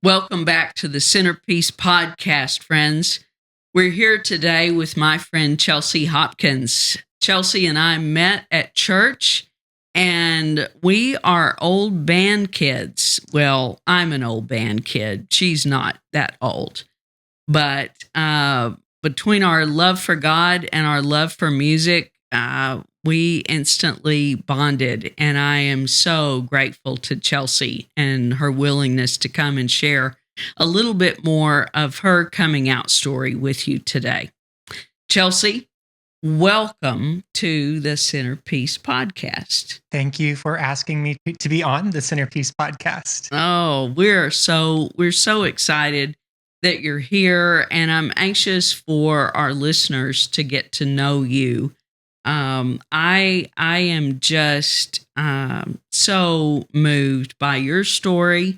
Welcome back to the Centerpiece Podcast, friends. We're here today with my friend Chelsea Hopkins. Chelsea and I met at church, and we are old band kids. Well, I'm an old band kid. She's not that old. But between our love for God and our love for music, we instantly bonded, and I am so grateful to Chelsea and her willingness to come and share a little bit more of her coming out story with you today. Chelsea, welcome to the Centerpiece Podcast. Thank you for asking me to be on the Centerpiece Podcast. Oh, we're so excited that you're here, and I'm anxious for our listeners to get to know you. I am just so moved by your story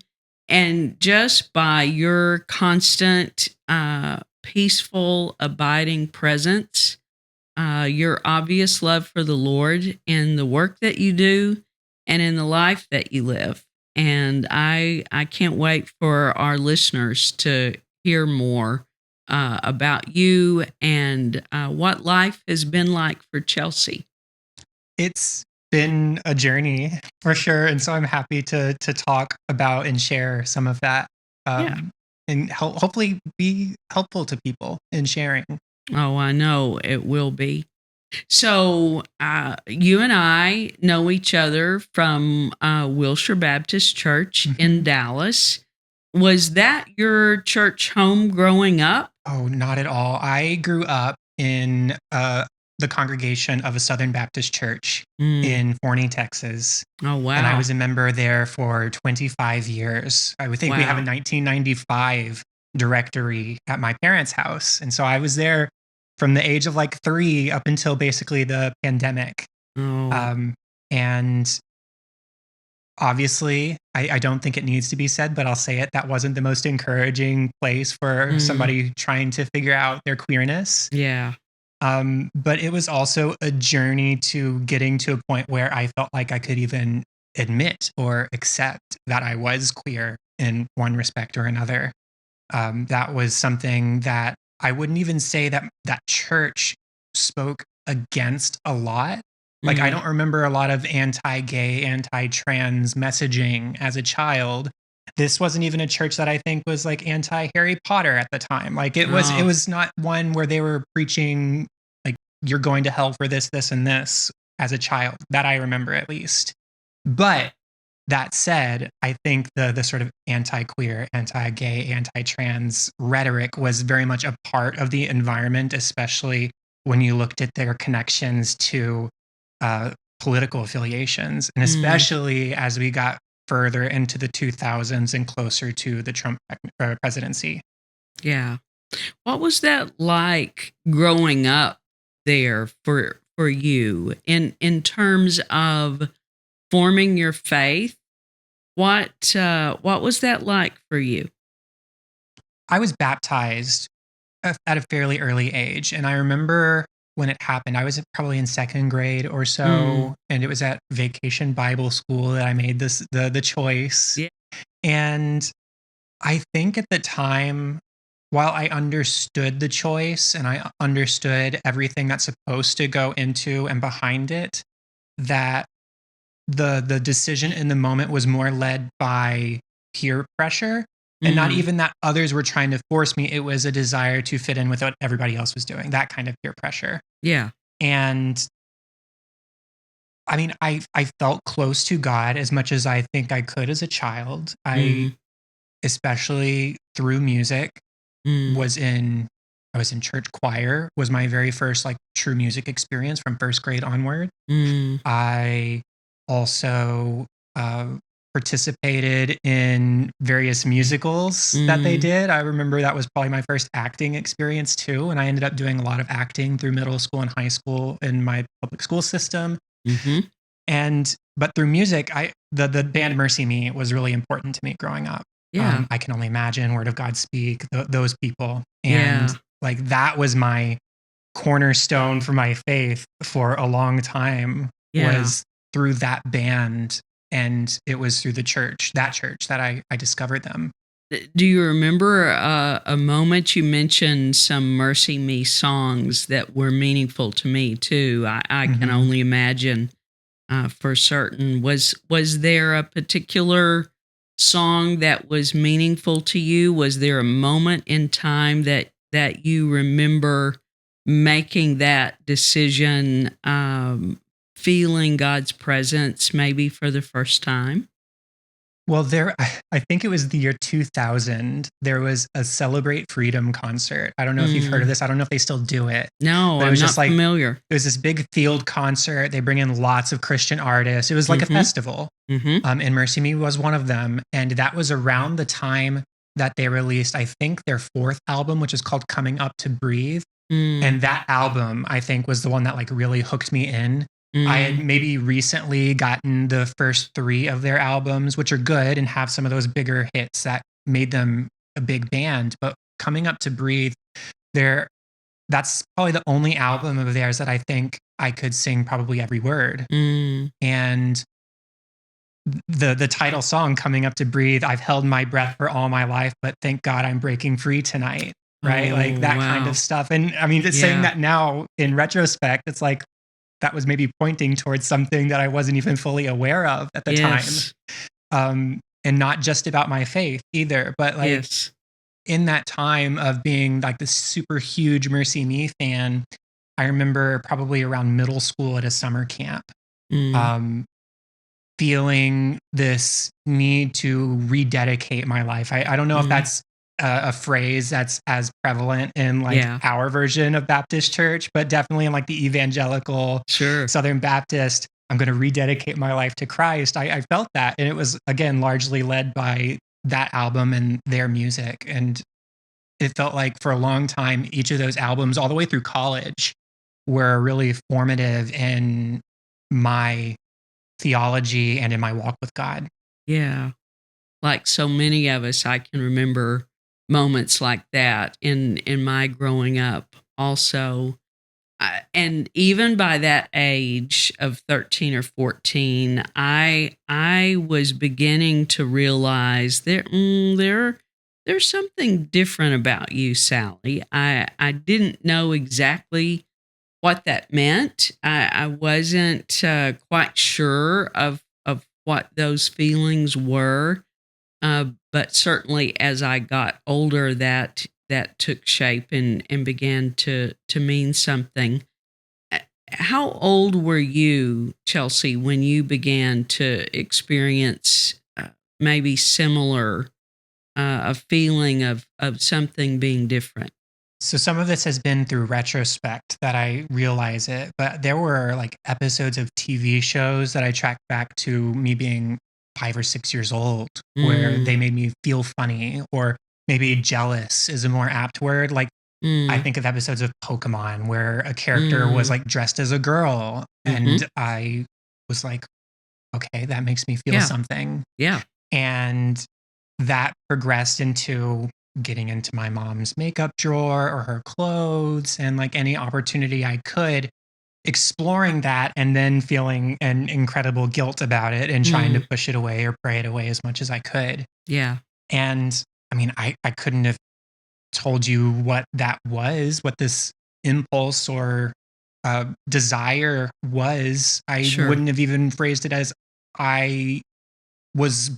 and just by your constant, peaceful, abiding presence, your obvious love for the Lord in the work that you do and in the life that you live. And I can't wait for our listeners to hear more about you and what life has been like for Chelsea. It's been a journey for sure, and so I'm happy to talk about and share some of that, and hopefully be helpful to people in sharing. Oh, I know it will be. So you and I know each other from Wilshire Baptist Church in Dallas. Was that your church home growing up? Oh, not at all. I grew up in the congregation of a Southern Baptist church in Forney, Texas. Oh, wow. And I was a member there for 25 years. I would think we have a 1995 directory at my parents' house. And so I was there from the age of like 3 up until basically the pandemic. And obviously, I don't think it needs to be said, but I'll say it. That wasn't the most encouraging place for somebody trying to figure out their queerness. Yeah. But it was also a journey to getting to a point where I felt like I could even admit or accept that I was queer in one respect or another. That was something that I wouldn't even say that church spoke against a lot. Like, I don't remember a lot of anti-gay, anti-trans messaging as a child. This wasn't even a church that I think was like anti-Harry Potter at the time. Like, it was not one where they were preaching like you're going to hell for this, this, and this as a child, that I remember at least. But that said, I think the sort of anti-queer, anti-gay, anti-trans rhetoric was very much a part of the environment, especially when you looked at their connections to political affiliations, and especially as we got further into the 2000s and closer to the Trump presidency. Yeah. What was that like growing up there for you in terms of forming your faith? What was that like for you? I was baptized at a fairly early age, and I remember when it happened. I was probably in second grade or so, and it was at Vacation Bible School that I made the choice. Yeah. And I think at the time, while I understood the choice and I understood everything that's supposed to go into and behind it, that the decision in the moment was more led by peer pressure. And not even that others were trying to force me. It was a desire to fit in with what everybody else was doing, that kind of peer pressure. Yeah. And I mean, I felt close to God as much as I think I could as a child. I, especially through music, I was in church choir, was my very first like true music experience from first grade onward. I also participated in various musicals that they did. I remember that was probably my first acting experience too. And I ended up doing a lot of acting through middle school and high school in my public school system. But through music, the band Mercy Me was really important to me growing up. Yeah. I Can Only Imagine, Word of God Speak, those people. And like that was my cornerstone for my faith for a long time, was through that band. And it was through that church that I discovered them. Do you remember a moment? You mentioned some Mercy Me songs that were meaningful to me too. I can Hmm. only imagine for certain. Was there a particular song that was meaningful to you? Was there a moment in time that you remember making that decision, feeling God's presence maybe for the first time? Well, I think it was the year 2000. There was a Celebrate Freedom concert. I don't know if you've heard of Mm. this. I don't know if they still do it, No, but it I'm was not just like familiar. it was this big field concert. They bring in lots of Christian artists. It was like a Mm-hmm. festival. Mm-hmm. And Mercy Me was one of them. And that was around the time that they released, I think, their fourth album, which is called Coming Up to Breathe. Mm, And that album, I think, was the one that like really hooked me in. I had mm, maybe recently gotten the first three of their albums, which are good and have some of those bigger hits that made them a big band. But Coming Up to Breathe, there that's probably the only album of theirs that I think I could sing probably every word. mm. And the title song, Coming Up to Breathe, I've held my breath for all my life, but thank God I'm breaking free tonight. Right? Like Oh, that kind of wow. stuff. And I mean, just saying Yeah. that now in retrospect, it's like that was maybe pointing towards something that I wasn't even fully aware of at the time. Yes. And not just about my faith either, but like Yes. in that time of being like this super huge Mercy Me fan, I remember probably around middle school at a summer camp, Mm, um, feeling this need to rededicate my life. I don't know if mm. that's a phrase that's as prevalent in like Yeah. our version of Baptist church, but definitely in like the evangelical Sure. Southern Baptist, I'm going to rededicate my life to Christ. I felt that. And it was, again, largely led by that album and their music. And it felt like for a long time, each of those albums, all the way through college, were really formative in my theology and in my walk with God. Yeah. Like so many of us, I can remember moments like that in my growing up also. And even by that age of 13 or 14, I was beginning to realize there's something different about you, Sally. I didn't know exactly what that meant. I wasn't quite sure of what those feelings were, but certainly as I got older, that took shape and began to mean something. Uh, How old were you, Chelsea, when you began to experience maybe similar a feeling of something being different? So some of this has been through retrospect that I realize it, but there were like episodes of TV shows that I tracked back to me being 5 or 6 years old where they Mm, made me feel funny or maybe jealous is a more apt word. Like I mm, think of episodes of Pokemon where a character was mm, like dressed as a girl mm-hmm. and I was like, okay, that makes me feel Yeah, something. yeah. And that progressed into getting into my mom's makeup drawer or her clothes and like any opportunity I could, exploring that and then feeling an incredible guilt about it and trying to Mm, push it away or pray it away as much as I could. yeah, And I mean, I couldn't have told you what that was, what this impulse or desire was. I sure, wouldn't have even phrased it as I was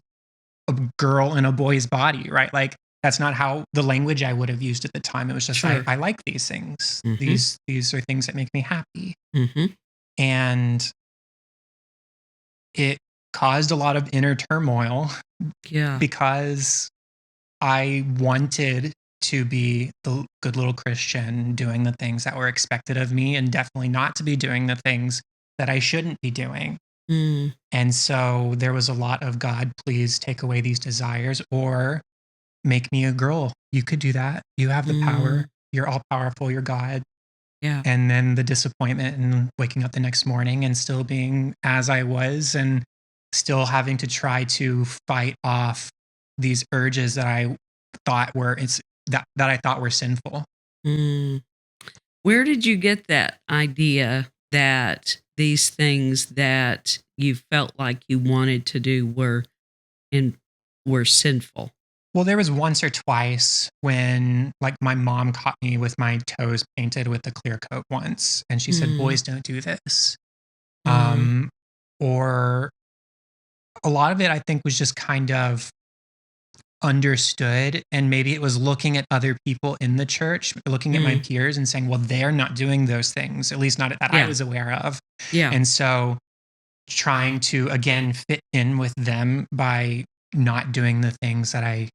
a girl in a boy's body, right? Like that's not how the language I would have used at the time. It was just sure. I like these things. Mm-hmm. These are things that make me happy. Mm-hmm. And it caused a lot of inner turmoil Yeah. because I wanted to be the good little Christian doing the things that were expected of me and definitely not to be doing the things that I shouldn't be doing. Mm, And so there was a lot of God, please take away these desires or make me a girl. You could do that. You have the power. mm, You're all powerful. You're God. yeah. And then the disappointment and waking up the next morning and still being as I was and still having to try to fight off these urges that I thought were that I thought were sinful. Mm. Where did you get that idea that these things that you felt like you wanted to do in were sinful? Well, there was once or twice when, like, my mom caught me with my toes painted with a clear coat once, and she said, Mm, "Boys don't do this." mm, Um, or a lot of it, I think, was just kind of understood, and maybe it was looking at other people in the church, looking at my mm. peers and saying, "Well, they're not doing those things, at least not that I Yeah, was aware of." yeah, And so trying to, again, fit in with them by not doing the things that I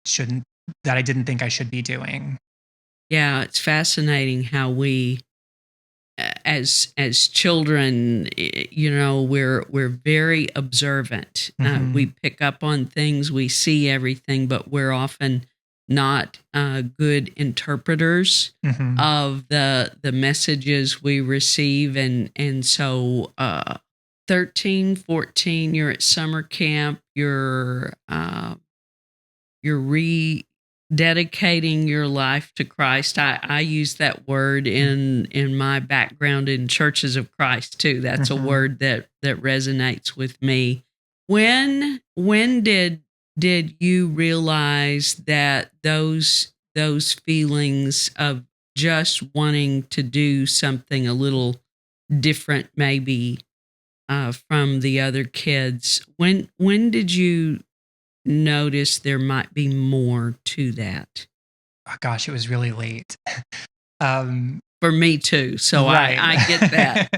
shouldn't that I didn't think I should be doing. yeah. It's fascinating how we, as children, we're very observant. We Mhm, pick up on things, we see everything, but we're often not good interpreters mhm. of the messages we receive, and so 13, 14, you're at summer camp, you're rededicating your life to Christ. I use that word Mm, in my background in churches of Christ too. That's a mhm. word that resonates with me. When did you realize that those feelings of just wanting to do something a little different, maybe from the other kids? When did you notice there might be more to that? Oh gosh, it was really late. Um, For me too, so I right. I get that.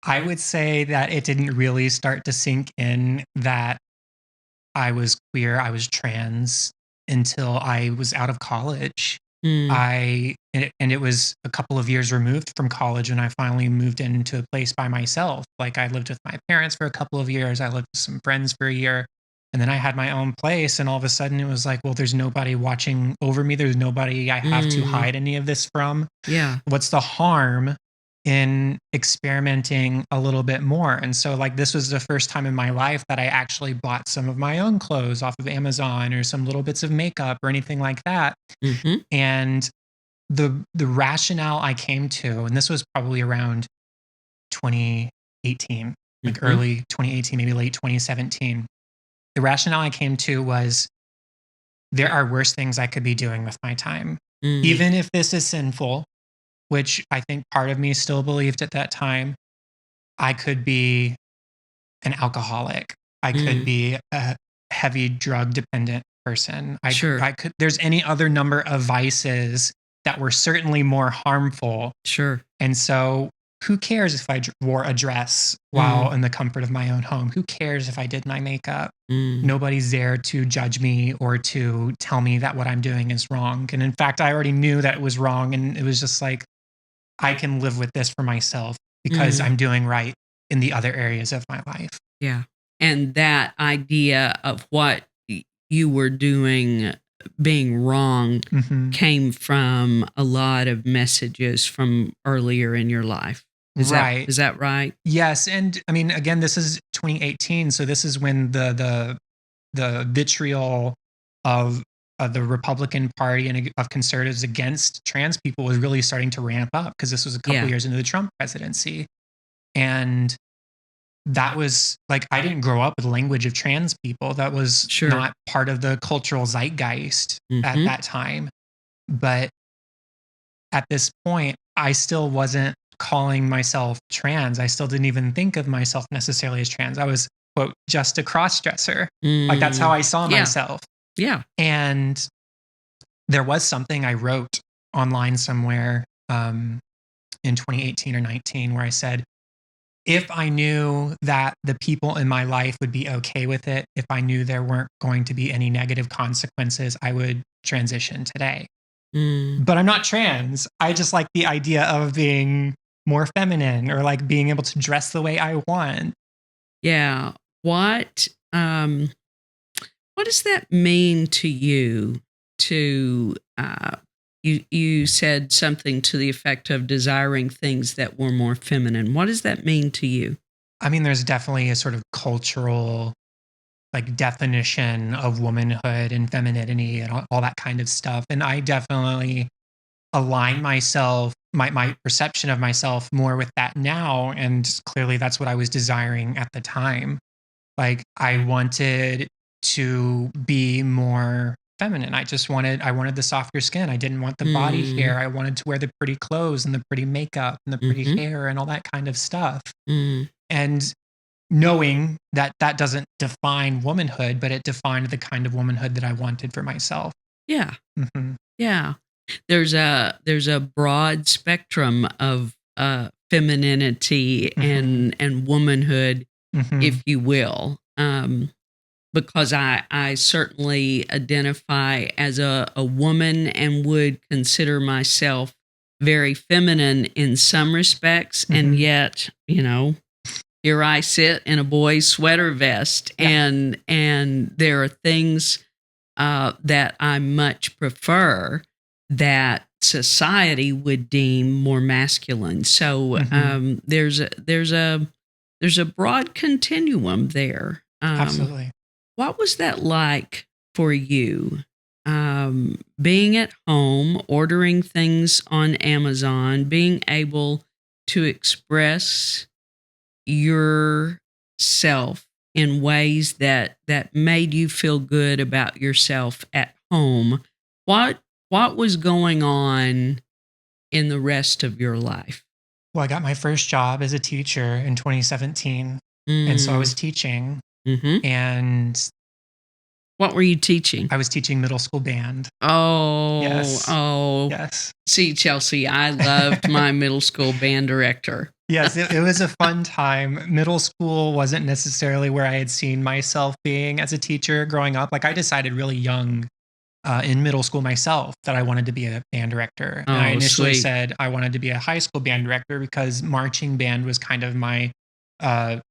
I would say that it didn't really start to sink in that I was queer, I was trans until I was out of college. Mm, And it was a couple of years removed from college when I finally moved into a place by myself. Like, I lived with my parents for a couple of years, I lived with some friends for a year, and then I had my own place, and all of a sudden it was like, well, there's nobody watching over me, there's nobody I have to mm, hide any of this from. yeah, What's the harm in experimenting a little bit more? And so, like, this was the first time in my life that I actually bought some of my own clothes off of Amazon or some little bits of makeup or anything like that. mhm, And the rationale I came to, and this was probably around 2018, like mhm, early 2018, maybe late 2017. The rationale I came to was there are worse things I could be doing with my time. mm, Even if this is sinful, which I think part of me still believed at that time, I could be an alcoholic. I could mm, be a heavy drug dependent person. sure, I could there's any other number of vices that were certainly more harmful. sure, And so, who cares if I wore a dress while mm, in the comfort of my own home? Who cares if I did my makeup? mm, Nobody's there to judge me or to tell me that what I'm doing is wrong. And in fact, I already knew that it was wrong. And it was just like, I can live with this for myself because mm, I'm doing right in the other areas of my life. yeah, and that idea of what you were doing being wrong Hmm. came from a lot of messages from earlier in your life. Is that Right. is that right? Yes. And I mean, again, this is 2018. So this is when the vitriol of the Republican Party and of conservatives against trans people was really starting to ramp up because this was a couple Yeah, years into the Trump presidency. And that was like, I didn't grow up with the language of trans people. That was sure. not part of the cultural zeitgeist at Mhm, that time. But at this point, I still wasn't calling myself trans. I still didn't even think of myself necessarily as trans. I was, quote, just a cross dresser. Like, that's how mm, I saw yeah, myself. yeah, And there was something I wrote online somewhere in 2018 or 19 where I said, if I knew that the people in my life would be okay with it, if I knew there weren't going to be any negative consequences, I would transition today. mm. But I'm not trans. I just like the idea of being more feminine or like being able to dress the way I want. Yeah. What what does that mean to you to you said something to the effect of desiring things that were more feminine. What does that mean to you? I mean, there's definitely a sort of cultural like definition of womanhood and femininity and all that kind of stuff. And I definitely align myself, my perception of myself more with that now. And clearly that's what I was desiring at the time. Like, I wanted to be more feminine. I wanted the softer skin. I didn't want the body hair. I wanted to wear the pretty clothes and the pretty makeup and the pretty hair and all that kind of stuff. And knowing that that doesn't define womanhood, but it defined the kind of womanhood that I wanted for myself. Yeah. Yeah. There's a broad spectrum of femininity and womanhood, if you will. Because I certainly identify as a woman and would consider myself very feminine in some respects. And yet, here I sit in a boy's sweater vest, and there are things that I much prefer that society would deem more masculine. So there's a broad continuum there. Absolutely. What was that like for you? Being at home, ordering things on Amazon, being able to express yourself in ways that made you feel good about yourself at home. What was going on in the rest of your life? Well, I got my first job as a teacher in 2017. And so I was teaching. And what were you teaching? I was teaching middle school band. Oh, yes. Oh, yes. See, Chelsea, I loved my middle school band director. Yes, it was a fun time. Middle school wasn't necessarily where I had seen myself being as a teacher growing up. Like I decided really young in middle school myself that I wanted to be a band director. And I initially said I wanted to be a high school band director because marching band was kind of my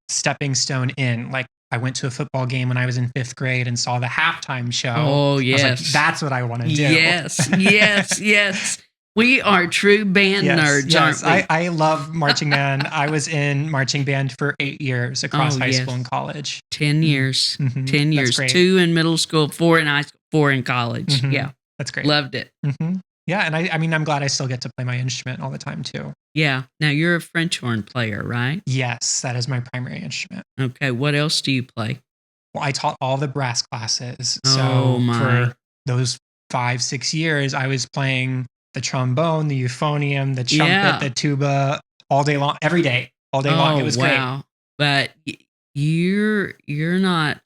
stepping stone in. Like I went to a football game when I was in 5th grade and saw the halftime show. Oh, yes. I was like, that's what I want to do. Yes. We are true band nerds, aren't we? I love marching band. I was in marching band for 8 years across high school and college. 10 years. 10 years. 2 in middle school, 4 in high school, 4 in college. Yeah. That's great. Loved it. Yeah. And I mean, I'm glad I still get to play my instrument all the time too. Yeah. Now you're a French horn player, right? Yes. That is my primary instrument. Okay. What else do you play? Well, I taught all the brass classes. So for those 5-6 years, I was playing the trombone, the euphonium, the trumpet, the tuba, all day long, every day, all day long. It was great. But you're not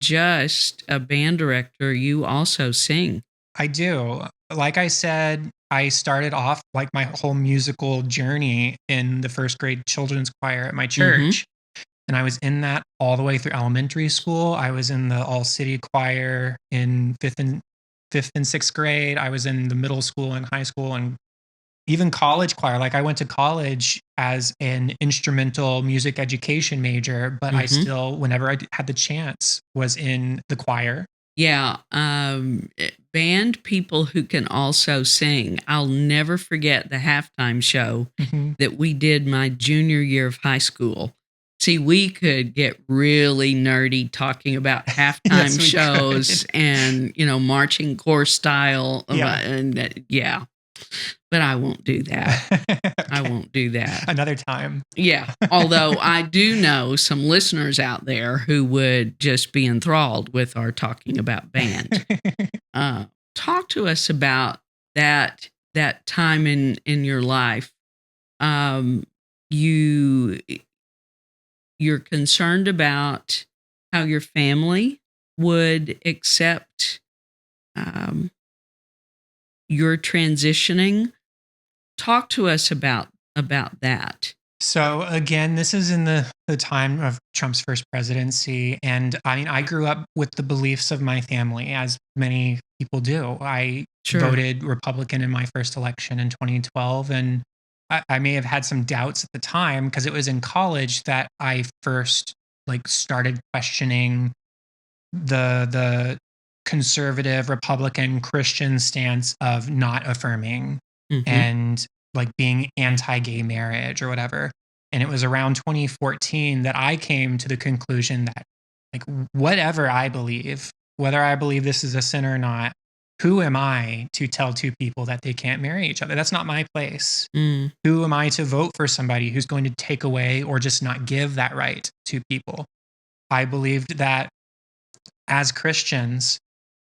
just a band director. You also sing. I do. Like I said, I started off like my whole musical journey in the 1st grade children's choir at my church. And I was in that all the way through elementary school. I was in the all city choir in 5th and 6th grade. I was in the middle school and high school and even college choir. Like I went to college as an instrumental music education major, but I still, whenever I had the chance, was in the choir. Yeah. Band people who can also sing. I'll never forget the halftime show that we did my junior year of high school. See, we could get really nerdy talking about halftime shows and, marching corps style. Yeah. But I won't do that. Okay. I won't do that. Another time. Yeah. Although I do know some listeners out there who would just be enthralled with our talking about band. Talk to us about that time in your life. You're concerned about how your family would accept your transitioning. Talk to us about that. So again, this is in the time of Trump's first presidency. And I mean, I grew up with the beliefs of my family, as many people do. I voted Republican in my first election in 2012. And I may have had some doubts at the time because it was in college that I first started questioning the conservative Republican Christian stance of not affirming and being anti-gay marriage or whatever. And it was around 2014 that I came to the conclusion that whatever I believe, whether I believe this is a sin or not, who am I to tell two people that they can't marry each other? That's not my place. Who am I to vote for somebody who's going to take away or just not give that right to people? I believed that as Christians,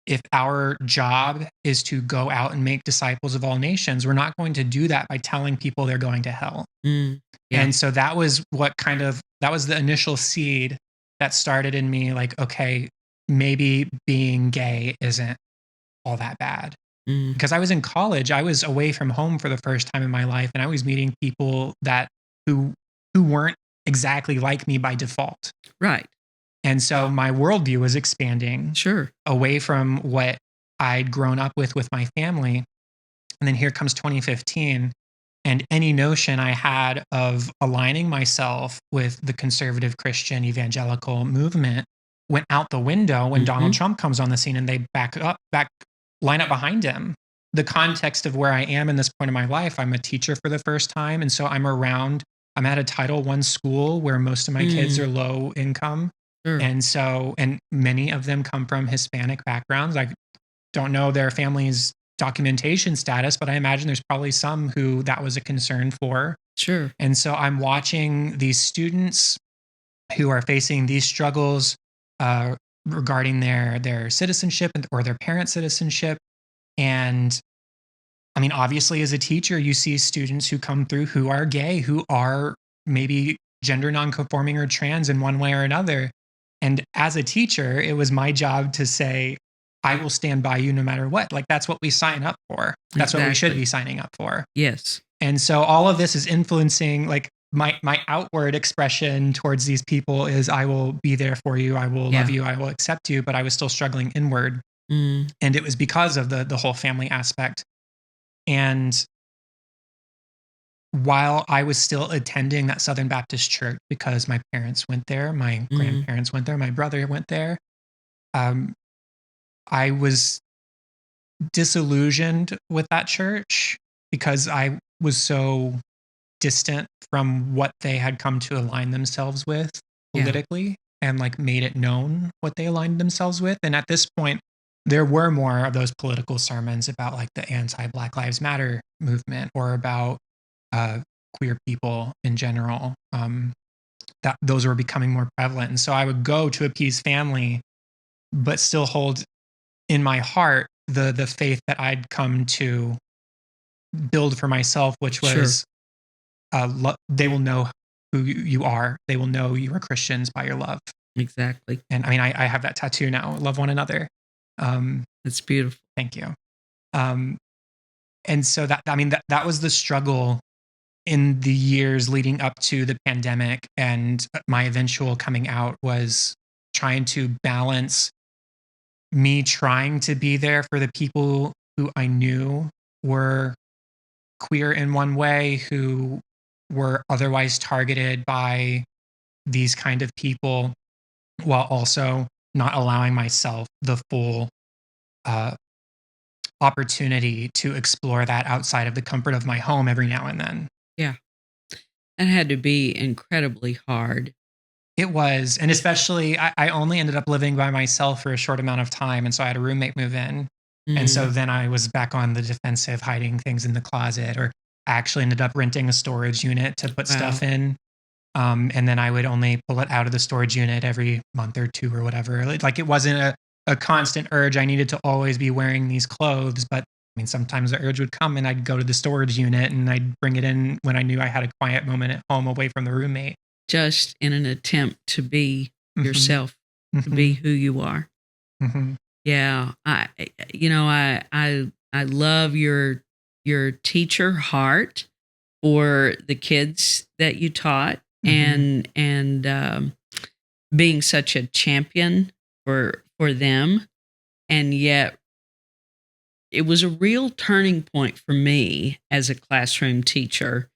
if our job is to go out and make disciples of all nations, we're not going to do that by telling people they're going to hell. Yeah. And so that was that was the initial seed that started in me like, okay, maybe being gay isn't all that bad. Because I was in college, I was away from home for the first time in my life, and I was meeting people who weren't exactly like me by default. Right. And so my worldview was expanding Sure. away from what I'd grown up with my family. And then here comes 2015. And any notion I had of aligning myself with the conservative Christian evangelical movement went out the window when Donald Trump comes on the scene and they line up behind him. The context of where I am in this point of my life, I'm a teacher for the first time. And so I'm at a Title I school where most of my kids are low income. Sure. And many of them come from Hispanic backgrounds. I don't know their family's documentation status, but I imagine there's probably some who that was a concern for. Sure. And so I'm watching these students who are facing these struggles regarding their citizenship or their parents' citizenship. And I mean, obviously, as a teacher, you see students who come through who are gay, who are maybe gender nonconforming or trans in one way or another. And as a teacher, it was my job to say, I will stand by you no matter what. Like, that's what we sign up for. That's what we should be signing up for. Yes. And so all of this is influencing, like, my outward expression towards these people is I will be there for you. I will love you. I will accept you. But I was still struggling inward. And it was because of the whole family aspect. And while I was still attending that Southern Baptist church because my parents went there, my grandparents went there, my brother went there, I was disillusioned with that church because I was so distant from what they had come to align themselves with politically and like made it known what they aligned themselves with. And at this point, there were more of those political sermons about like the anti-Black Lives Matter movement or about queer people in general. That those were becoming more prevalent. And so I would go to appease family, but still hold in my heart the faith that I'd come to build for myself, which was they will know who you are. They will know you are Christians by your love. Exactly. And I mean, I have that tattoo now. Love one another. That's beautiful. Thank you. And so that was the struggle in the years leading up to the pandemic, and my eventual coming out was trying to balance me trying to be there for the people who I knew were queer in one way, who were otherwise targeted by these kind of people, while also not allowing myself the full opportunity to explore that outside of the comfort of my home every now and then. Yeah. That had to be incredibly hard. It was. And especially, I only ended up living by myself for a short amount of time. And so I had a roommate move in. And so then I was back on the defensive, hiding things in the closet, or I actually ended up renting a storage unit to put stuff in. And then I would only pull it out of the storage unit every month or two or whatever. Like it wasn't a constant urge. I needed to always be wearing these clothes. But I mean, sometimes the urge would come and I'd go to the storage unit and I'd bring it in when I knew I had a quiet moment at home away from the roommate. Just in an attempt to be yourself, to be who you are. Yeah. I love your teacher heart for the kids that you taught and being such a champion for them. And yet it was a real turning point for me as a classroom teacher,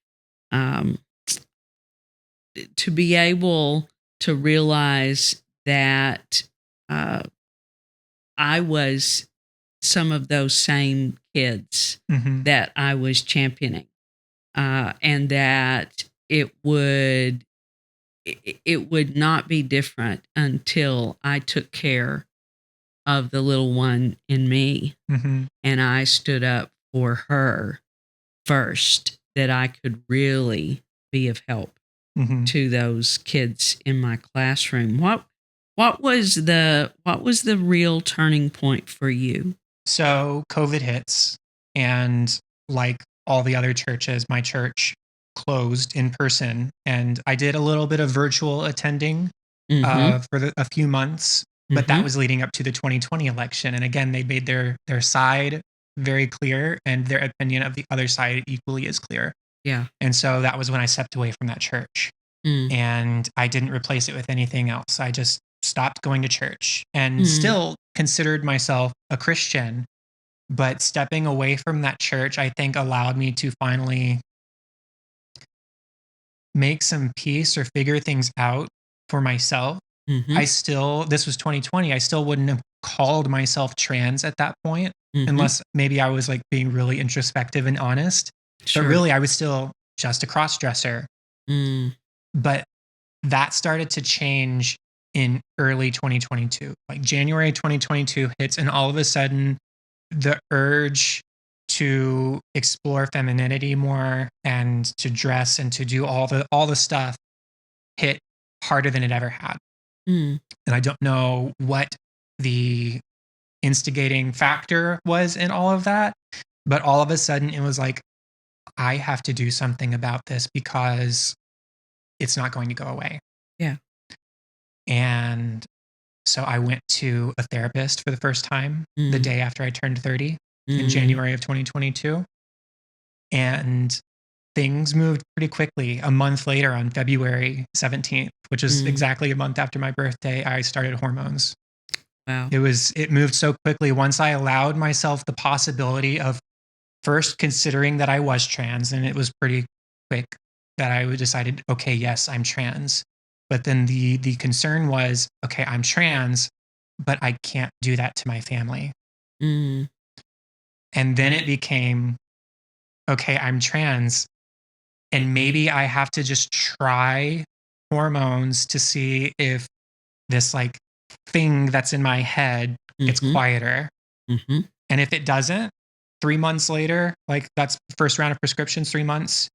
to be able to realize that I was some of those same kids that I was championing, and that it would not be different until I took care of the little one in me, and I stood up for her first, that I could really be of help to those kids in my classroom. What was the real turning point for you? So COVID hits, and like all the other churches, my church closed in person, and I did a little bit of virtual attending Mm-hmm. for a few months, but that Mm-hmm. was leading up to the 2020 election. And again, they made their side very clear, and their opinion of the other side equally as clear. Yeah. And so that was when I stepped away from that church, Mm. and I didn't replace it with anything else. I just stopped going to church and Mm. still considered myself a Christian. But stepping away from that church, I think, allowed me to finally make some peace or figure things out for myself. Mm-hmm. This was 2020. I still wouldn't have called myself trans at that point, Mm-hmm. unless maybe I was like being really introspective and honest. But Sure. really, I was still just a cross dresser. Mm. But that started to change in early 2022. Like January 2022 hits, and all of a sudden, the urge to explore femininity more and to dress and to do all the stuff hit harder than it ever had. Mm. And I don't know what the instigating factor was in all of that, but all of a sudden it was like, I have to do something about this because it's not going to go away. Yeah. And so I went to a therapist for the first time the Mm. day after I turned 30 in Mm. January of 2022. And things moved pretty quickly. A month later, on February 17th, which is Mm. exactly a month after my birthday, I started hormones. Wow. It moved so quickly once I allowed myself the possibility of first considering that I was trans, and it was pretty quick that I decided, okay, yes, I'm trans. But then the concern was, okay, I'm trans, but I can't do that to my family. Mm. And then it became, okay, I'm trans, and maybe I have to just try hormones to see if this like thing that's in my head gets Mm-hmm. quieter. Mm-hmm. And if it doesn't, 3 months later, like that's first round of prescriptions, 3 months.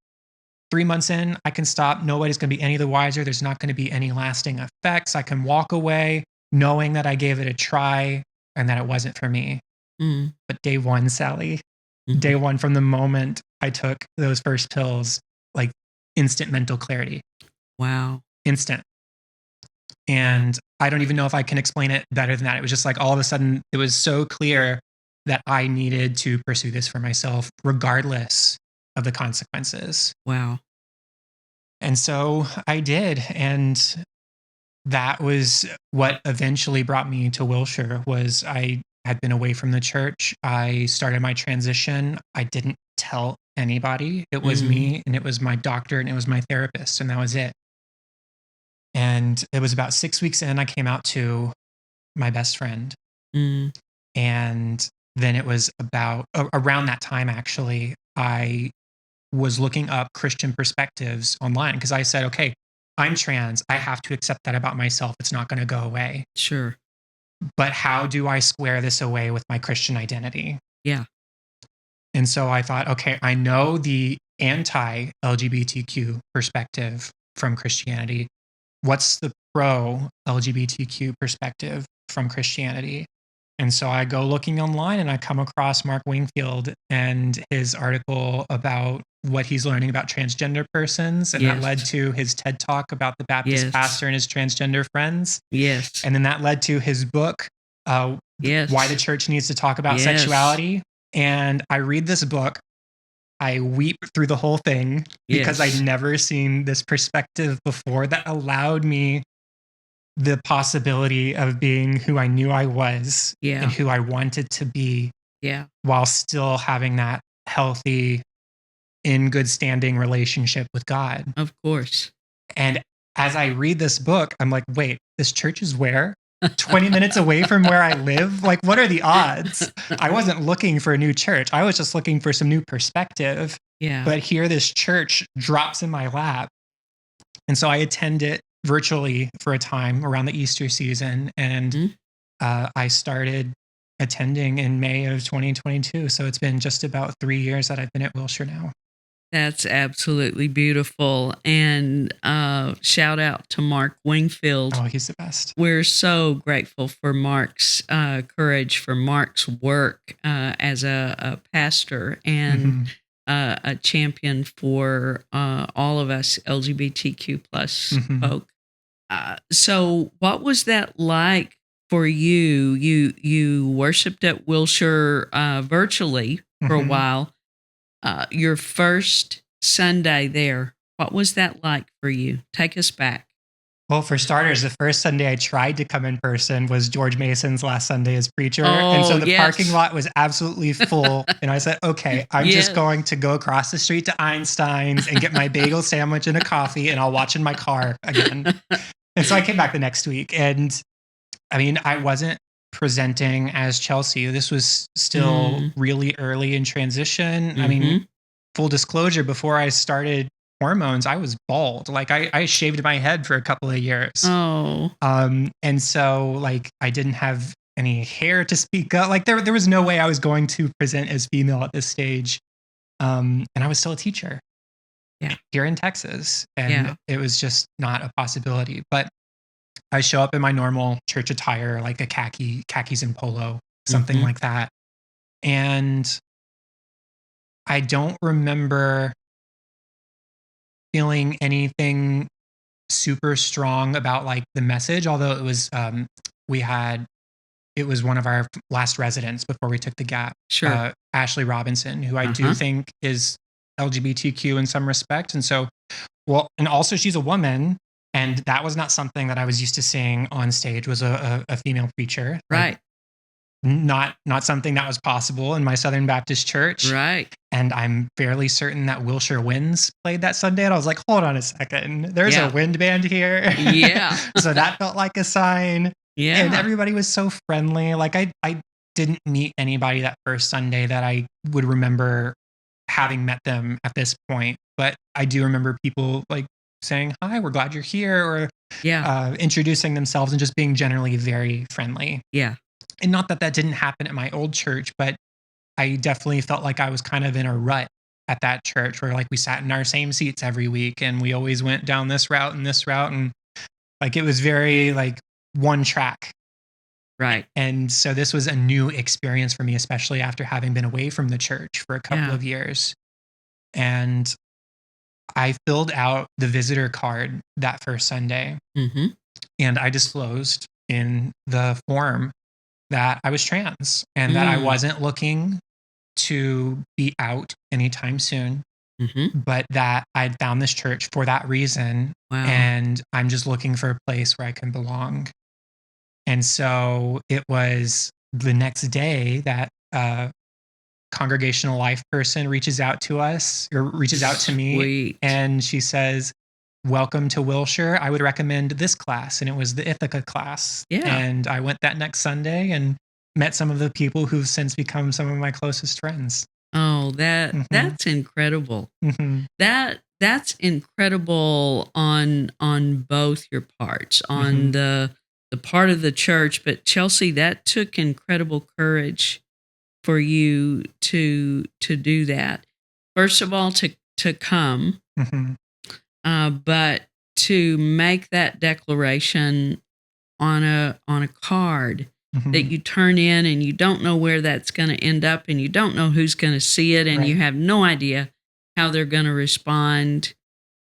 3 months in, I can stop. Nobody's going to be any the wiser. There's not going to be any lasting effects. I can walk away knowing that I gave it a try and that it wasn't for me. Mm. But day one, Sally, Mm-hmm. day one, from the moment I took those first pills, like instant mental clarity, Wow. instant. And I don't even know if I can explain it better than that. It was just like all of a sudden, it was so clear that I needed to pursue this for myself, regardless of the consequences. Wow. And so I did. And that was what eventually brought me to Wilshire. Was I had been away from the church. I started my transition. I didn't tell anybody. It was Mm. me, and it was my doctor, and it was my therapist, and that was it. And it was about 6 weeks in, I came out to my best friend. Mm. And then it was about around that time, actually, I was looking up Christian perspectives online because I said, okay, I'm trans. I have to accept that about myself. It's not going to go away. Sure. But how do I square this away with my Christian identity? Yeah. And so I thought, okay, I know the anti LGBTQ perspective from Christianity. What's the pro LGBTQ perspective from Christianity? And so I go looking online, and I come across Mark Wingfield and his article about what he's learning about transgender persons. And that led Yes. to his TED talk about the Baptist Yes. pastor and his transgender friends. Yes. And then that led to his book, Yes. Why the Church Needs to Talk About Yes. Sexuality. And I read this book. I weep through the whole thing because Yes. I'd never seen this perspective before that allowed me the possibility of being who I knew I was Yeah. and who I wanted to be, Yeah. while still having that healthy, in good standing relationship with God. Of course. And as I read this book, I'm like, wait, this church is where? 20 minutes away from where I live? Like, what are the odds? I wasn't looking for a new church. I was just looking for some new perspective. Yeah. But here, this church drops in my lap. And so I attend it virtually for a time around the Easter season. And Mhm. I started attending in May of 2022. So it's been just about 3 years that I've been at Wilshire now. That's absolutely beautiful. And shout out to Mark Wingfield. Oh, he's the best. We're so grateful for Mark's courage, for Mark's work as a pastor and a champion for all of us LGBTQ plus folk. So what was that like for you? You worshiped at Wilshire virtually for a while. Your first Sunday there, what was that like for you? Take us back. Well, for starters, the first Sunday I tried to come in person was George Mason's last Sunday as preacher. Oh, and so the yes. parking lot was absolutely full. And I said, okay, I'm just going to go across the street to Einstein's and get my bagel sandwich and a coffee, and I'll watch in my car again. And so I came back the next week. And I mean, I wasn't presenting as Chelsea. This was still really early in transition. I mean, full disclosure, before I started hormones, I was bald. Like I shaved my head for a couple of years. Oh. And so like I didn't have any hair to speak of. Like there was no way I was going to present as female at this stage. And I was still a teacher. Yeah. Here in Texas. And it was just not a possibility. But I show up in my normal church attire, like a khakis and polo, something like that. And I don't remember feeling anything super strong about like the message, although it was it was one of our last residents before we took the gap. Sure. Ashley Robinson, who I do think is LGBTQ in some respect. And so, well, and also she's a woman, and that was not something that I was used to seeing on stage, was a female preacher. Right. Not something that was possible in my Southern Baptist church. Right. And I'm fairly certain that Wilshire Winds played that Sunday. And I was like, hold on a second. There's a wind band here. Yeah. So that felt like a sign. Yeah. And everybody was so friendly. Like I didn't meet anybody that first Sunday that I would remember having met them at this point. But I do remember people like saying, hi, we're glad you're here. Or introducing themselves and just being generally very friendly. Yeah. And not that didn't happen at my old church, but I definitely felt like I was kind of in a rut at that church where like we sat in our same seats every week and we always went down this route and this route. And like, it was very like one track. Right. And so this was a new experience for me, especially after having been away from the church for a couple of years. And I filled out the visitor card that first Sunday. And I disclosed in the form that I was trans and that I wasn't looking to be out anytime soon, but that I'd found this church for that reason. Wow. And I'm just looking for a place where I can belong. And so it was the next day that a congregational life person reaches out to us, or reaches out to me. Sweet. And she says, welcome to Wilshire. I would recommend this class. And it was the Ithaca class. Yeah. And I went that next Sunday and met some of the people who've since become some of my closest friends. Oh, that's incredible. That's incredible on both your parts, on the part of the church. But Chelsea, that took incredible courage for you to do that. First of all, to come. But to make that declaration on a card that you turn in, and you don't know where that's going to end up, and you don't know who's going to see it, and you have no idea how they're going to respond.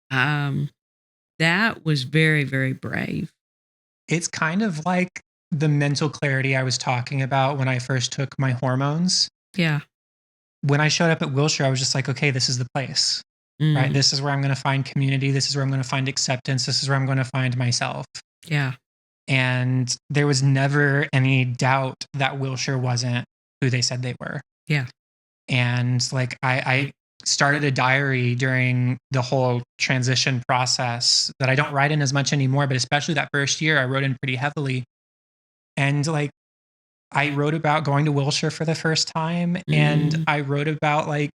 That was very, very brave. It's kind of like the mental clarity I was talking about when I first took my hormones. Yeah. When I showed up at Wilshire, I was just like, okay, this is the place. Right. This is where I'm going to find community. This is where I'm going to find acceptance. This is where I'm going to find myself. Yeah. And there was never any doubt that Wilshire wasn't who they said they were. Yeah. And like, I started a diary during the whole transition process that I don't write in as much anymore, but especially that first year, I wrote in pretty heavily. And like, I wrote about going to Wilshire for the first time. And I wrote about like,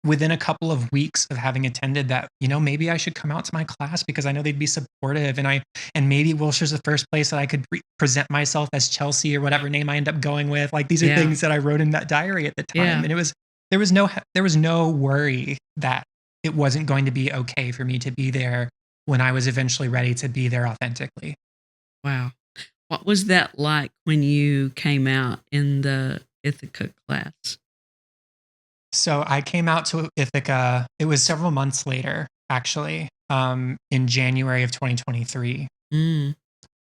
within a couple of weeks of having attended that, you know, maybe I should come out to my class because I know they'd be supportive. And maybe Wilshire's the first place that I could present myself as Chelsea or whatever name I end up going with. Like, these are things that I wrote in that diary at the time. And there was no worry that it wasn't going to be okay for me to be there when I was eventually ready to be there authentically. Wow. What was that like when you came out in the Ithaca class? So I came out to Ithaca, it was several months later, actually, in January of 2023. Mm.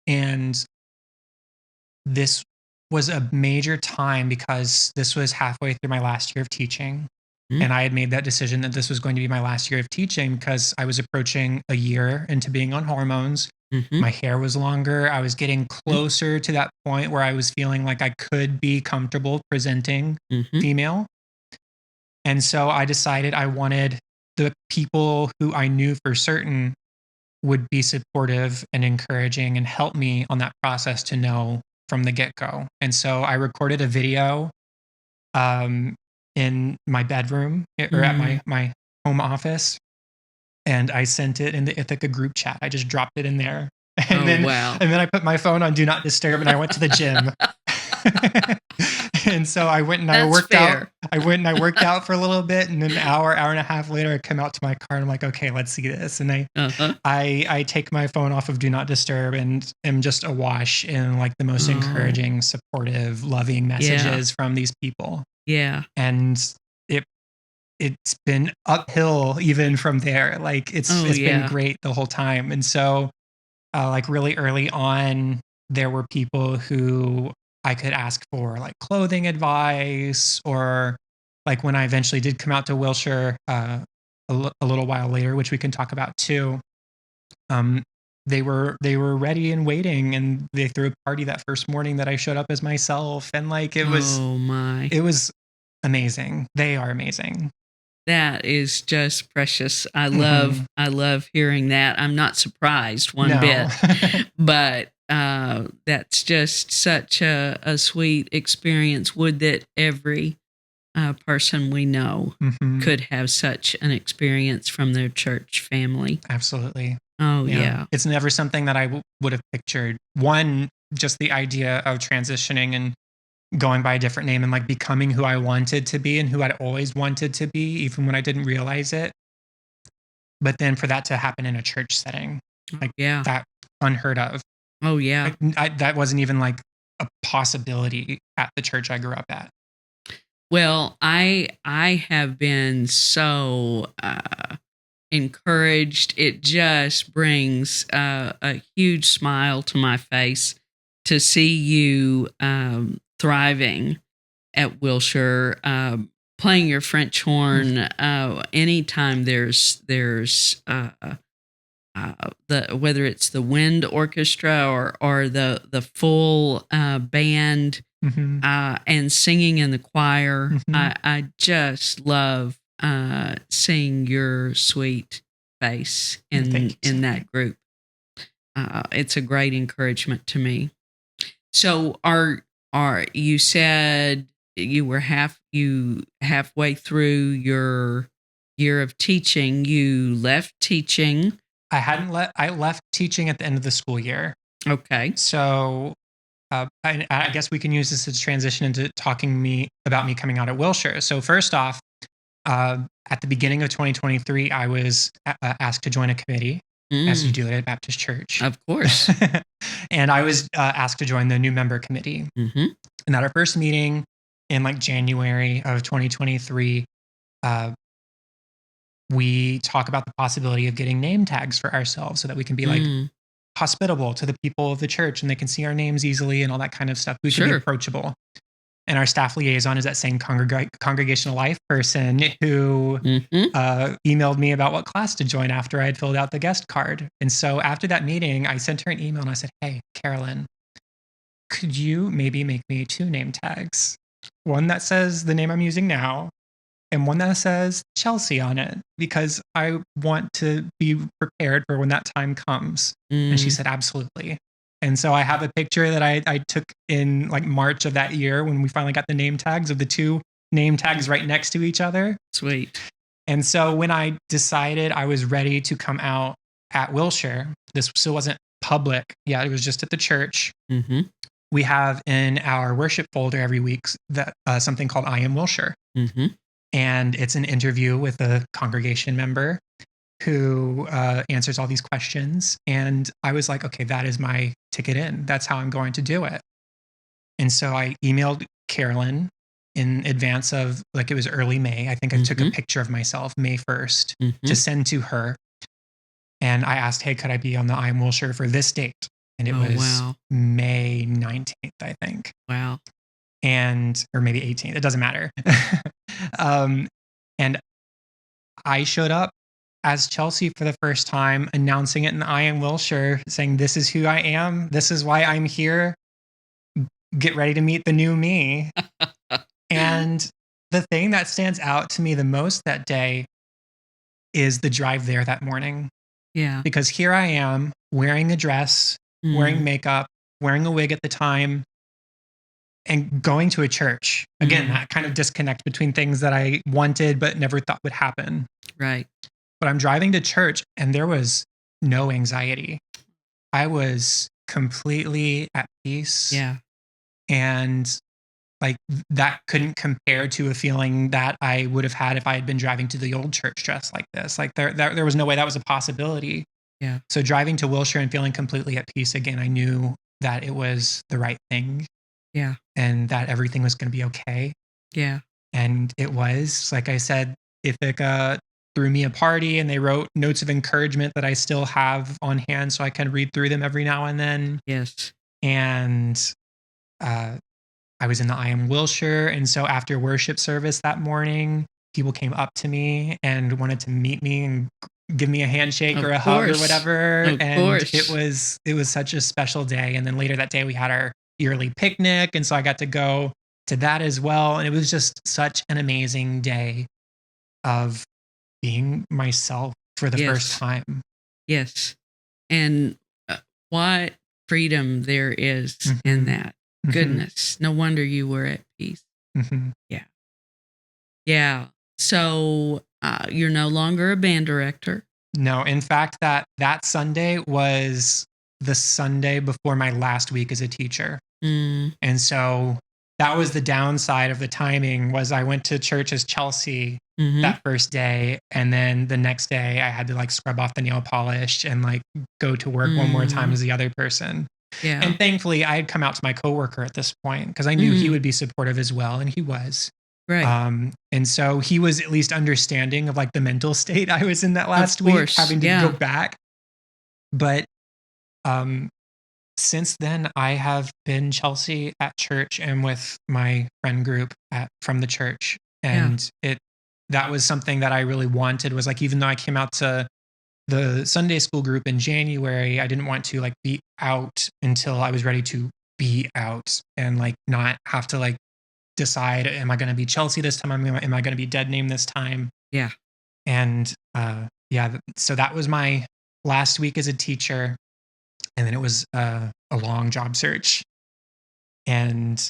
And this was a major time because this was halfway through my last year of teaching. And I had made that decision that this was going to be my last year of teaching because I was approaching a year into being on hormones. Mm-hmm. My hair was longer. I was getting closer to that point where I was feeling like I could be comfortable presenting female. And so I decided I wanted the people who I knew for certain would be supportive and encouraging and help me on that process to know from the get-go. And so I recorded a video in my bedroom or at my home office, and I sent it in the Ithaca group chat. I just dropped it in there. And then I put my phone on Do Not Disturb and I went to the gym. And so I went and I worked out. I went and I worked out for a little bit, and an hour and a half later, I come out to my car and I'm like, okay, let's see this. And I take my phone off of Do Not Disturb and am just awash in like the most encouraging, supportive, loving messages from these people. Yeah. And it's been uphill even from there. Like it's been great the whole time. And so like really early on, there were people who I could ask for like clothing advice, or like when I eventually did come out to Wilshire a little while later, which we can talk about too. They were ready and waiting, and they threw a party that first morning that I showed up as myself, and like it was amazing. They are amazing. That is just precious. I love hearing that. I'm not surprised one bit, but that's just such a sweet experience. Would that every person we know could have such an experience from their church family. Absolutely. Oh, yeah. It's never something that I would have pictured. One, just the idea of transitioning and going by a different name and like becoming who I wanted to be and who I'd always wanted to be, even when I didn't realize it. But then for that to happen in a church setting, like that unheard of. Oh, yeah. Like, that wasn't even like a possibility at the church I grew up at. Well, I have been so encouraged. It just brings a huge smile to my face to see you thriving at Wilshire, playing your French horn. Anytime there's whether it's the wind orchestra or the full band and singing in the choir, I just love seeing your sweet face in that group. It's a great encouragement to me. So you said you were halfway through your year of teaching. You left teaching. I left teaching at the end of the school year. Okay. So I guess we can use this as transition into talking about me coming out at Wilshire. So first off, at the beginning of 2023, I was asked to join a committee, as you do at Baptist Church. Of course. And I was asked to join the new member committee. And at our first meeting in like January of 2023, we talk about the possibility of getting name tags for ourselves so that we can be like hospitable to the people of the church and they can see our names easily and all that kind of stuff. We can be approachable. And our staff liaison is that same congregational life person who emailed me about what class to join after I had filled out the guest card. And so after that meeting, I sent her an email and I said, hey, Carolyn, could you maybe make me 2 name tags? One that says the name I'm using now and one that says Chelsea on it, because I want to be prepared for when that time comes. And she said, absolutely. And so I have a picture that I took in like March of that year when we finally got the name tags of the 2 name tags right next to each other. Sweet. And so when I decided I was ready to come out at Wilshire, this still wasn't public. Yeah, it was just at the church. We have in our worship folder every week that something called I Am Wilshire. And it's an interview with a congregation member who answers all these questions. And I was like, okay, that is my ticket in. That's how I'm going to do it. And so I emailed Carolyn in advance of, like, it was early May. I think I took a picture of myself May 1st to send to her. And I asked, hey, could I be on the I Am Wilshire for this date? And it was May 19th, I think. Wow. Or maybe 18th. It doesn't matter. And I showed up as Chelsea for the first time, announcing it in I Am Wilshire, saying, this is who I am. This is why I'm here. Get ready to meet the new me. And the thing that stands out to me the most that day is the drive there that morning. Yeah. Because here I am wearing a dress, wearing makeup, wearing a wig at the time, and going to a church. Again, that kind of disconnect between things that I wanted but never thought would happen. Right. But I'm driving to church and there was no anxiety. I was completely at peace. Yeah. And like that couldn't compare to a feeling that I would have had if I had been driving to the old church dressed like this. Like there was no way that was a possibility. Yeah. So driving to Wilshire and feeling completely at peace again, I knew that it was the right thing. Yeah. And that everything was going to be okay. Yeah. And it was, like I said, Ithaca threw me a party and they wrote notes of encouragement that I still have on hand so I can read through them every now and then. Yes. And I was in the I Am Wilshire. And so after worship service that morning, people came up to me and wanted to meet me and give me a handshake or a hug or whatever. It was such a special day. And then later that day we had our yearly picnic. And so I got to go to that as well. And it was just such an amazing day of being myself for the first time. Yes. And what freedom there is in that. Goodness. No wonder you were at peace. Yeah. Yeah. So you're no longer a band director. No, in fact, that Sunday was the Sunday before my last week as a teacher. And so that was the downside of the timing, was I went to church as Chelsea that first day. And then the next day I had to like scrub off the nail polish and like go to work one more time as the other person. Yeah. And thankfully I had come out to my coworker at this point because I knew he would be supportive as well. And he was. Right. And so he was at least understanding of like the mental state I was in that last week, having to go back. But since then, I have been Chelsea at church and with my friend group from the church. And that was something that I really wanted, was like, even though I came out to the Sunday school group in January, I didn't want to like be out until I was ready to be out and like not have to like decide, am I going to be Chelsea this time? Am I going to be Dead Name this time? Yeah. And so that was my last week as a teacher. And then it was a long job search. And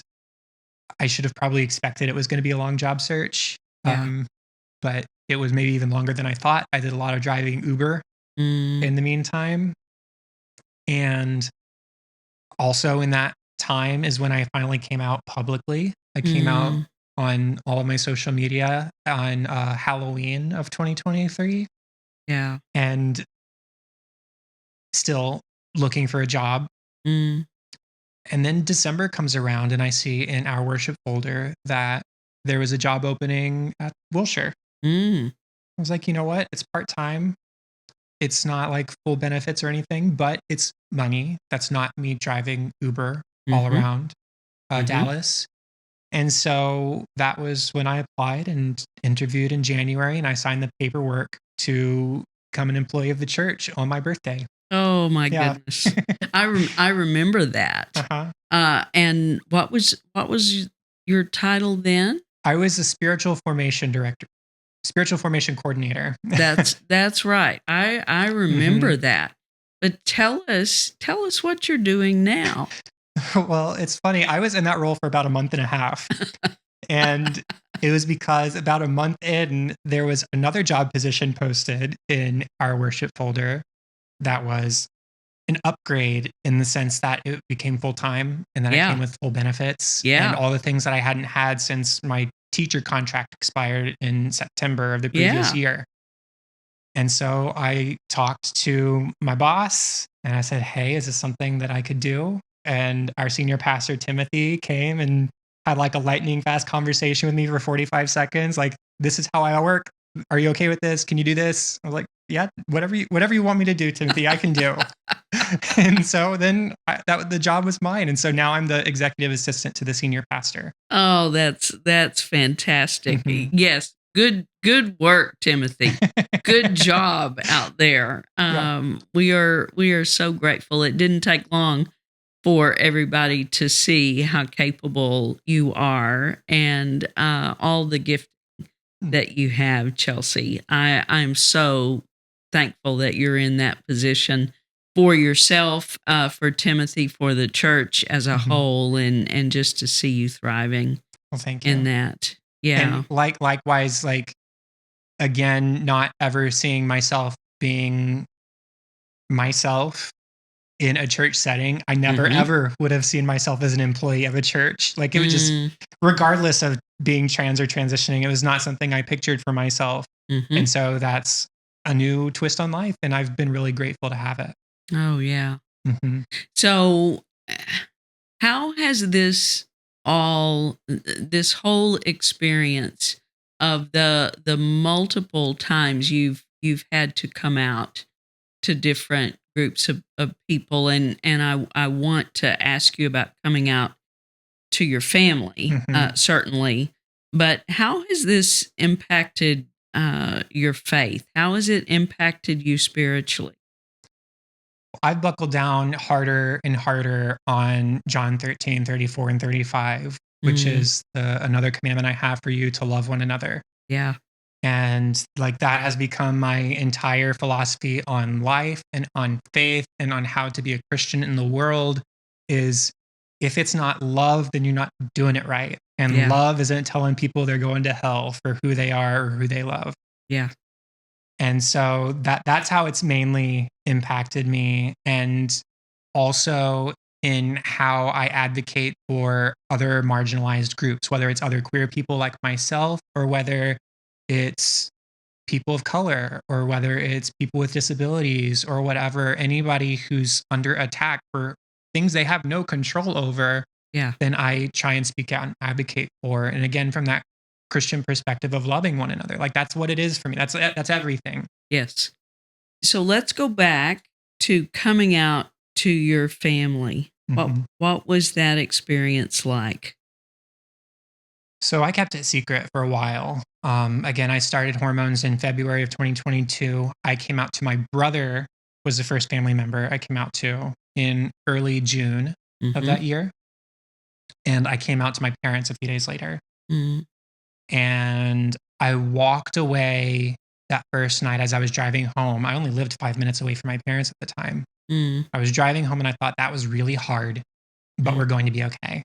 I should have probably expected it was going to be a long job search. But it was maybe even longer than I thought. I did a lot of driving Uber in the meantime. And also in that time is when I finally came out publicly. I came out on all of my social media on Halloween of 2023. Yeah. And still looking for a job. And then December comes around and I see in our worship folder that there was a job opening at Wilshire. I was like, you know what? It's part-time. It's not like full benefits or anything, but it's money. That's not me driving Uber all around Dallas. And so that was when I applied and interviewed in January, and I signed the paperwork to become an employee of the church on my birthday. Oh my goodness. I remember that. And what was your title then? I was a spiritual formation coordinator. That's right. I remember that. But tell us what you're doing now. Well, it's funny. I was in that role for about a month and a half. And it was because about a month in, there was another job position posted in our worship folder that was an upgrade in the sense that it became full time and then it Yeah. came with full benefits Yeah. and all the things that I hadn't had since my teacher contract expired in September of the previous Yeah. year. And so I talked to my boss and I said, "Hey, is this something that I could do?" And our senior pastor, Timothy, came and had like a lightning fast conversation with me for 45 seconds. Like, "This is how I work. Are you okay with this? Can you do this?" I was like, "Yeah, whatever you want me to do, Timothy, I can do." And so then the job was mine. And so now I'm the executive assistant to the senior pastor. Oh, that's fantastic. Mhm. Yes. Good work, Timothy. Good job out there. Yeah. We are so grateful. It didn't take long for everybody to see how capable you are and all the gift that you have, Chelsea. I'm so thankful that you're in that position for yourself, for Timothy, for the church as a whole, and just to see you thriving Well, thank you. in that. Yeah. And likewise, like again, not ever seeing myself being myself in a church setting. I never ever would have seen myself as an employee of a church. Like it was just, regardless of being trans or transitioning, it was not something I pictured for myself. And so that's a new twist on life. And I've been really grateful to have it. Oh, yeah. Mm-hmm. So, how has this whole experience of the multiple times you've had to come out to different groups of people, and I want to ask you about coming out to your family, certainly, but how has this impacted your faith? How has it impacted you spiritually? I've buckled down harder and harder on John 13, 34, and 35, which is another commandment I have for you to love one another. Yeah. And like that has become my entire philosophy on life and on faith and on how to be a Christian in the world is if it's not love, then you're not doing it right. And love isn't telling people they're going to hell for who they are or who they love. Yeah. And so that's how it's mainly impacted me. And also in how I advocate for other marginalized groups, whether it's other queer people like myself or whether it's people of color or whether it's people with disabilities or whatever, anybody who's under attack for things they have no control over, then I try and speak out and advocate for. And again, from that Christian perspective of loving one another, like that's what it is for me. That's everything. Yes. So let's go back to coming out to your family. What was that experience like? So I kept it secret for a while. Again, I started hormones in February of 2022. I came out to my brother, was the first family member I came out to in early June of that year. And I came out to my parents a few days later. And I walked away that first night as I was driving home. I only lived 5 minutes away from my parents at the time. I was driving home and I thought that was really hard, but we're going to be okay.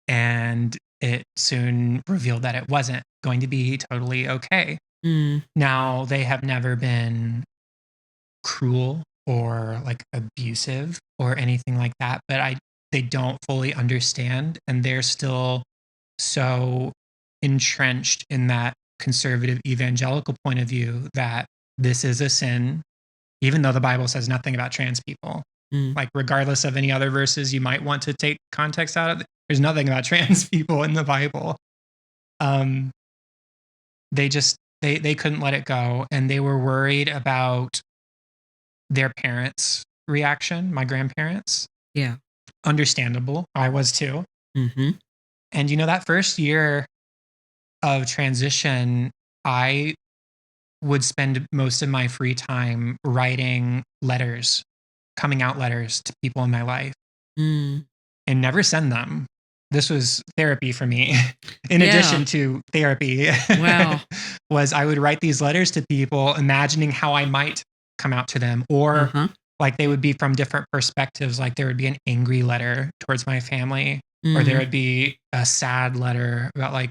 And it soon revealed that it wasn't going to be totally okay. Now, they have never been cruel or like abusive or anything like that, but they don't fully understand and they're still so entrenched in that conservative evangelical point of view that this is a sin, even though the Bible says nothing about trans people. Like regardless of any other verses you might want to take context out of, there's nothing about trans people in the Bible. They just they couldn't let it go, and they were worried about their parents' reaction, my grandparents. Yeah. Understandable. I was too. And that first year of transition, I would spend most of my free time writing letters, coming out letters to people in my life and never send them. This was therapy for me. In addition to therapy, Wow. was I would write these letters to people, imagining how I might come out to them, or like they would be from different perspectives. Like there would be an angry letter towards my family, or there would be a sad letter about like,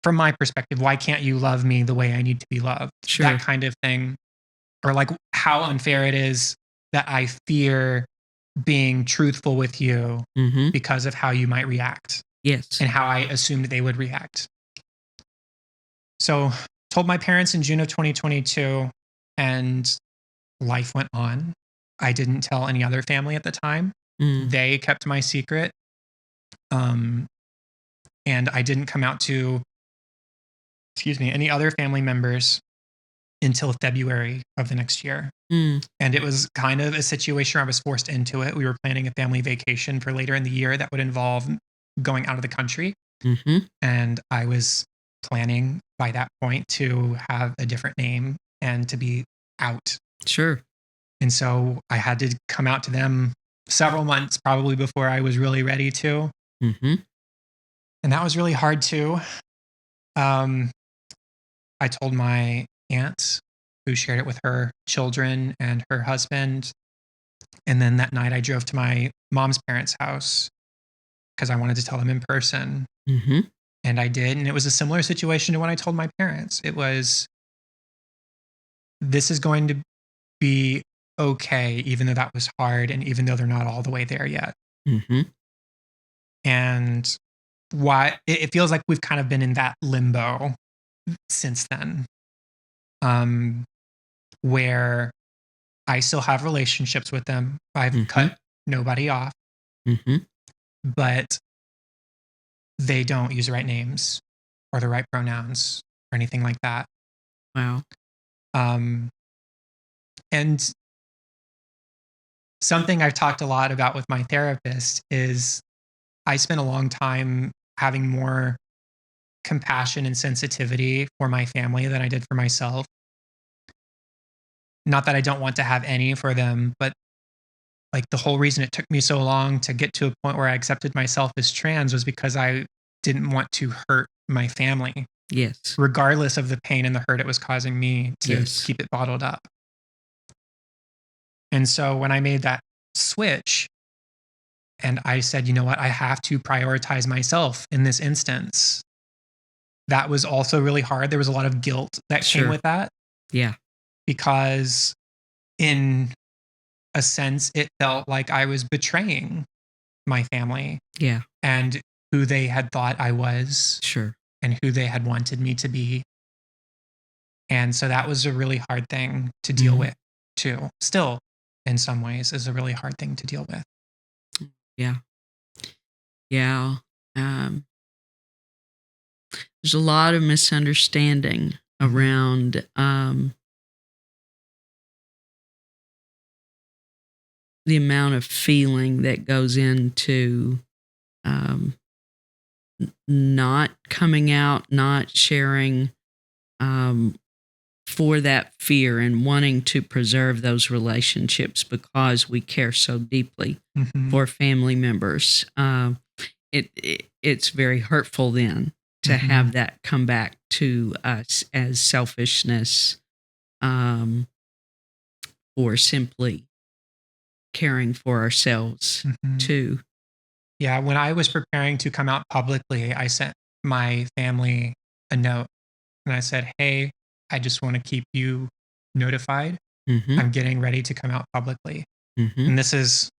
from my perspective, why can't you love me the way I need to be loved? That kind of thing. or like how unfair it is that I fear being truthful with you Mm-hmm. because of how you might react Yes. and how I assumed they would react. So told my parents in June of 2022, and life went on. I didn't tell any other family at the time. Mm. They kept my secret. And I didn't come out to, any other family members until February of the next year. Mm. And it was kind of a situation where I was forced into it. We were planning a family vacation for later in the year that would involve going out of the country. Mm-hmm. And I was planning by that point to have a different name and to be out. Sure. And so I had to come out to them several months probably before I was really ready to. Mm-hmm. And that was really hard too. I told my aunt, who shared it with her children and her husband. And then that night I drove to my mom's parents' house because I wanted to tell them in person. Mm-hmm. And I did. And it was a similar situation to when I told my parents. It was, this is going to be okay, even though that was hard and even though they're not all the way there yet. Mm-hmm. And why it feels like we've kind of been in that limbo since then, where I still have relationships with them. I've cut nobody off, but they don't use the right names or the right pronouns or anything like that. Wow. And something I've talked a lot about with my therapist is I spent a long time having more compassion and sensitivity for my family than I did for myself. Not that I don't want to have any for them, but like the whole reason it took me so long to get to a point where I accepted myself as trans was because I didn't want to hurt my family. Yes. Regardless of the pain and the hurt it was causing me to keep it bottled up. And so when I made that switch and I said, you know what, I have to prioritize myself in this instance, that was also really hard. There was a lot of guilt that came with that. Yeah. Because in a sense, it felt like I was betraying my family. Yeah. And who they had thought I was. Sure. And who they had wanted me to be. And so that was a really hard thing to deal with too. Still, in some ways, is a really hard thing to deal with. Yeah. Yeah. There's a lot of misunderstanding around the amount of feeling that goes into not coming out, not sharing for that fear and wanting to preserve those relationships because we care so deeply for family members. It's very hurtful then to have that come back to us as selfishness or simply caring for ourselves too. Yeah, when I was preparing to come out publicly, I sent my family a note and I said, hey, I just want to keep you notified. I'm getting ready to come out publicly. And this is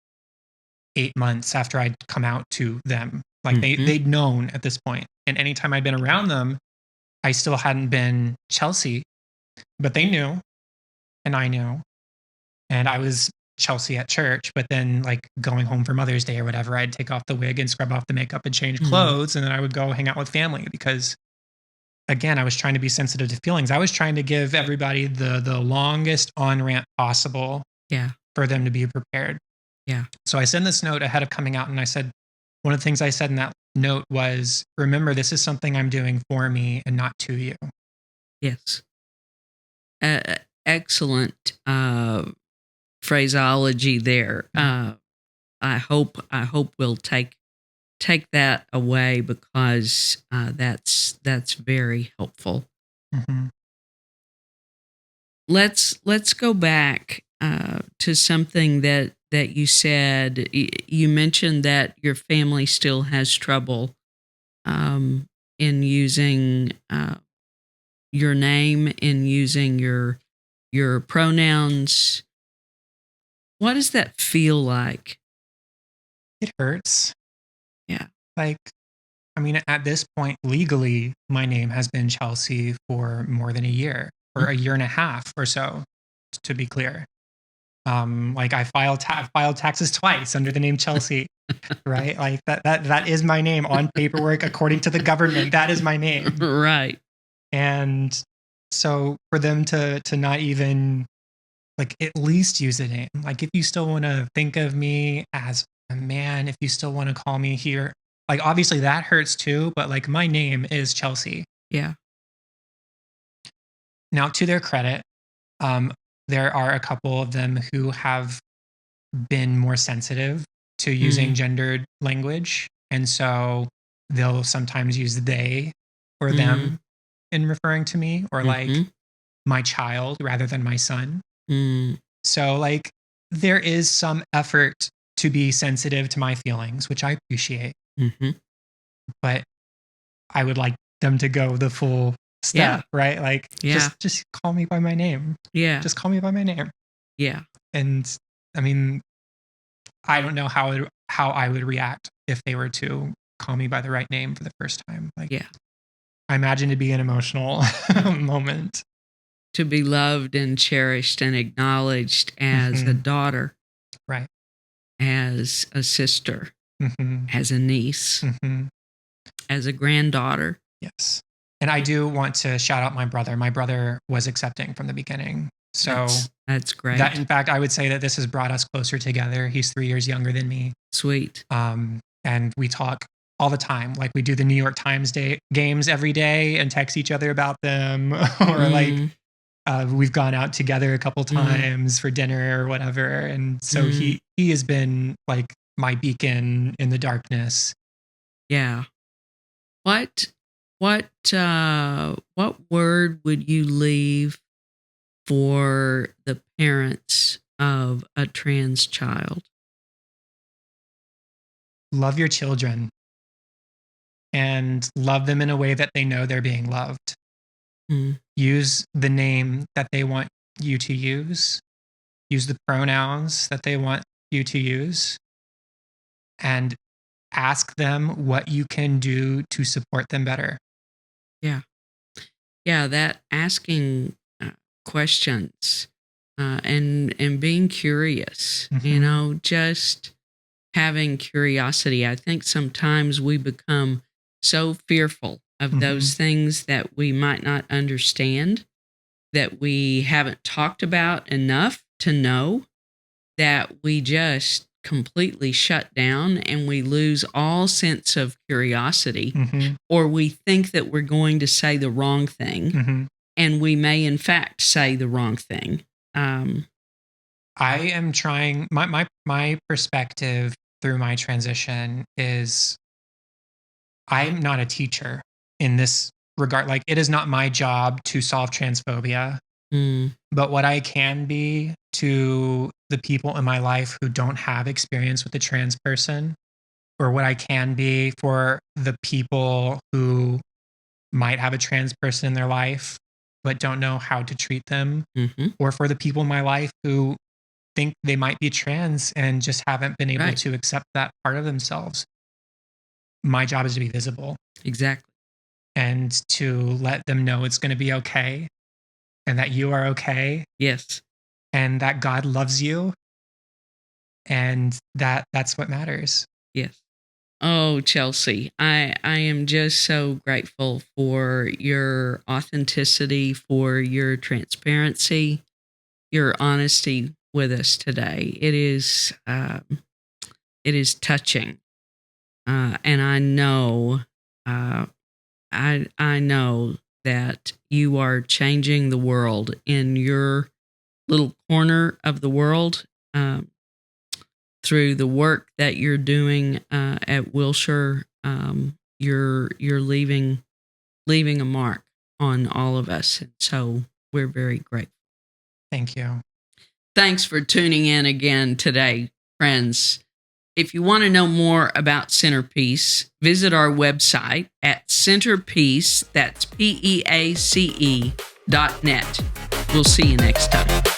8 months after I'd come out to them. Like they'd known at this point. And anytime I'd been around them, I still hadn't been Chelsea, but they knew and I knew. And I was Chelsea at church, but then like going home for Mother's Day or whatever, I'd take off the wig and scrub off the makeup and change clothes. And then I would go hang out with family because again, I was trying to be sensitive to feelings. I was trying to give everybody the longest on-ramp possible for them to be prepared. Yeah. So I sent this note ahead of coming out and I said, one of the things I said in that note was, remember, this is something I'm doing for me and not to you. Yes. Excellent phraseology there. I hope we'll take that away because that's very helpful. Let's go back to something that you said. You mentioned that your family still has trouble in using your name, in using your your pronouns. What does that feel like? It hurts. Yeah. Like, I mean, at this point, legally, my name has been Chelsea for more than a year, or a year and a half or so, to be clear. Like I filed taxes twice under the name Chelsea, right? Like that is my name on paperwork according to the government. That is my name. Right. And so for them to not even like at least use a name, like if you still want to think of me as a man, if you still want to call me here, like obviously that hurts too, but like my name is Chelsea. Yeah. Now, to their credit, there are a couple of them who have been more sensitive to using gendered language. And so they'll sometimes use they or them in referring to me, or like my child rather than my son. So like there is some effort to be sensitive to my feelings, which I appreciate. But I would like them to go the full step, right? Like just call me by my name. Yeah. Just call me by my name. Yeah. And I mean, I don't know how I would react if they were to call me by the right name for the first time. Like, I imagine it'd be an emotional moment. To be loved and cherished and acknowledged as a daughter. Right. As a sister. As a niece. As a granddaughter. Yes. And I do want to shout out my brother. My brother was accepting from the beginning. So that's great. That, in fact, I would say that this has brought us closer together. He's 3 years younger than me. Sweet. And we talk all the time. Like we do the New York Times games every day and text each other about them. Or like we've gone out together a couple times for dinner or whatever. And so he has been like my beacon in the darkness. Yeah. What word would you leave for the parents of a trans child? Love your children and love them in a way that they know they're being loved. Use the name that they want you to use. Use the pronouns that they want you to use. And ask them what you can do to support them better. Yeah. Yeah, that asking questions and being curious, just having curiosity. I think sometimes we become so fearful of those things that we might not understand, that we haven't talked about enough to know, that we just completely shut down and we lose all sense of curiosity, or we think that we're going to say the wrong thing, and we may in fact say the wrong thing. I am trying, my perspective through my transition is I'm not a teacher in this regard. Like it is not my job to solve transphobia, but what I can be to the people in my life who don't have experience with a trans person, or what I can be for the people who might have a trans person in their life, but don't know how to treat them, or for the people in my life who think they might be trans and just haven't been able to accept that part of themselves. My job is to be visible. Exactly. And to let them know it's going to be okay and that you are okay. Yes. And that God loves you. And that's what matters. Yes. Oh, Chelsea, I am just so grateful for your authenticity, for your transparency, your honesty with us today. It is touching. And I know, I know that you are changing the world in your little corner of the world, through the work that you're doing at Wilshire. You're leaving a mark on all of us, and so we're very grateful. Thank you. Thanks for tuning in again today, friends. If you want to know more about Centerpiece, visit our website at centerpiece, that's PEACE.net. We'll see you next time.